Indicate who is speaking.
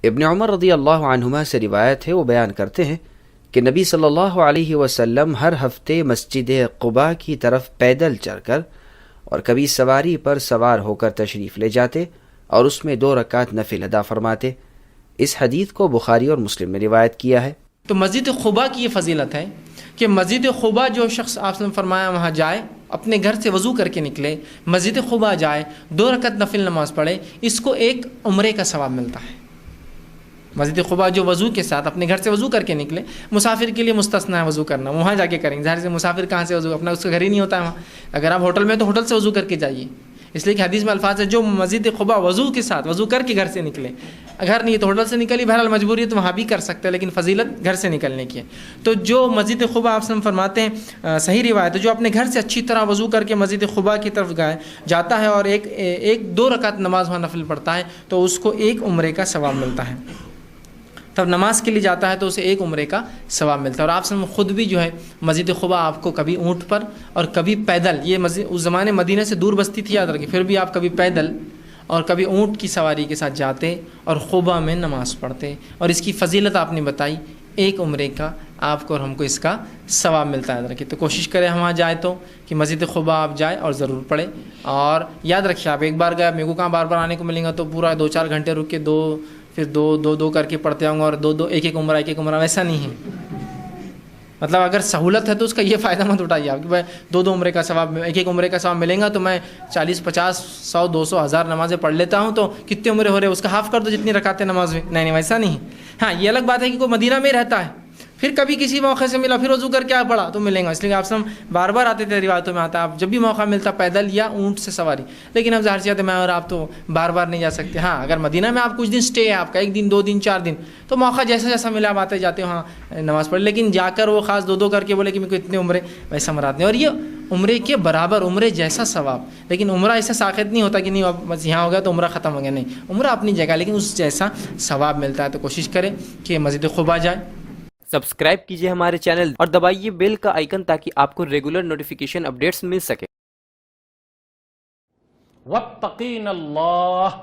Speaker 1: ابن عمر رضی اللہ عنہما سے روایت ہے، وہ بیان کرتے ہیں کہ نبی صلی اللہ علیہ وسلم ہر ہفتے مسجد قباء کی طرف پیدل چل کر اور کبھی سواری پر سوار ہو کر تشریف لے جاتے اور اس میں 2 رکعت نفل ادا فرماتے۔ اس حدیث کو بخاری اور مسلم نے روایت کیا ہے۔
Speaker 2: تو مسجد قباء کی یہ فضیلت ہے کہ مسجد قباء جو شخص آپ نے فرمایا وہاں جائے، اپنے گھر سے وضو کر کے نکلے، مسجد قباء جائے، 2 رکعت نفل نماز پڑھے، اس کو ایک عمرے کا ثواب ملتا ہے۔ مسجد قباء جو وضو کے ساتھ اپنے گھر سے وضو کر کے نکلے، مسافر کے لیے مستثنا ہے وضو کرنا، وہاں جا کے کریں گے، ظاہر سے مسافر کہاں سے وضو، اپنا اس کا گھر ہی نہیں ہوتا ہے وہاں، اگر آپ ہوٹل میں تو ہوٹل سے وضو کر کے جائیے، اس لیے کہ حدیث میں الفاظ ہے جو مسجد قباء وضو کے ساتھ وضو کر کے گھر سے نکلے، گھر نہیں تو ہوٹل سے نکلی، بہرحال مجبوری ہے تو وہاں بھی کر سکتے ہیں، لیکن فضیلت گھر سے نکلنے کی ہے۔ تو جو مسجد قباء آپ سے فرماتے ہیں صحیح روایت ہے، جو اپنے گھر سے اچھی طرح وضو کر کے مسجد قباء کی طرف جاتا ہے اور ایک 2 رکعت نماز وہاں نفل پڑھتا ہے تو اس کو ایک عمرے کا ثواب ملتا ہے۔ تب نماز کے لیے جاتا ہے تو اسے ایک عمرے کا ثواب ملتا ہے۔ اور آپ سے خود بھی جو ہے مسجد قباء آپ کو کبھی اونٹ پر اور کبھی پیدل، یہ مسجد اس زمانے مدینہ سے دور بستی تھی یاد رکھیں، پھر بھی آپ کبھی پیدل اور کبھی اونٹ کی سواری کے ساتھ جاتے اور قباء میں نماز پڑھتے، اور اس کی فضیلت آپ نے بتائی، ایک عمرے کا آپ کو اور ہم کو اس کا ثواب ملتا ہے۔ یاد رکھیے، تو کوشش کریں وہاں جائے تو کہ مسجد قباء آپ جائیں اور ضرور پڑھیں، اور یاد رکھیے آپ ایک بار گئے، میرے کو کہاں بار بار آنے کو ملیں گا، تو پورا 2-4 گھنٹے رک کے پھر دو کر کے پڑھتے ہوں گے، اور ایک عمرہ ویسا نہیں ہے۔ مطلب اگر سہولت ہے تو اس کا یہ فائدہ مت اٹھائیے آپ کہ بھائی 2 عمرے کا ثواب، ایک عمرے کا ثواب ملے گا تو میں 40 50 100 200 1000 نمازیں پڑھ لیتا ہوں تو کتنے عمرے ہو رہے ہیں، اس کا ہاف کر دو جتنی رکعتیں نماز میں۔ نہیں ویسا نہیں ہے۔ ہاں یہ الگ بات ہے کہ کوئی مدینہ میں رہتا ہے، پھر کبھی کسی موقع سے ملا، پھر وضو کر کے آپ پڑھا تو ملیں گا، اس لیے آپ سے ہم بار بار آتے تھے، روایتوں میں آتا ہے آپ جب بھی موقع ملتا پیدل یا اونٹ سے سواری، لیکن اب ظاہر سی بات ہے میں اور آپ تو بار بار نہیں جا سکتے۔ ہاں اگر مدینہ میں آپ کچھ دن سٹے ہے آپ کا، 1 دن 2 دن 4 دن، تو موقع جیسا جیسا ملا آپ آتے جاتے وہاں نماز پڑھ، لیکن جا کر وہ خاص 2 کر کے بولے کہ میرے کو اتنے عمرے، ویسا مراد نہیں۔ اور یہ عمرے کے برابر، عمرے جیسا ثواب، لیکن عمرہ ایسا ساخت نہیں ہوتا کہ نہیں اب بس یہاں ہو گیا تو عمرہ ختم ہو گیا، نہیں، عمرہ اپنی جگہ لیکن اس جیسا ثواب ملتا ہے۔ تو کوشش کریں کہ مسجد قباء جائیں۔
Speaker 3: سبسکرائب کیجئے ہمارے چینل اور دبائیے بیل کا آئیکن تاکہ آپ کو ریگولر نوٹیفیکیشن اپڈیٹس مل سکے۔
Speaker 4: واتقین اللہ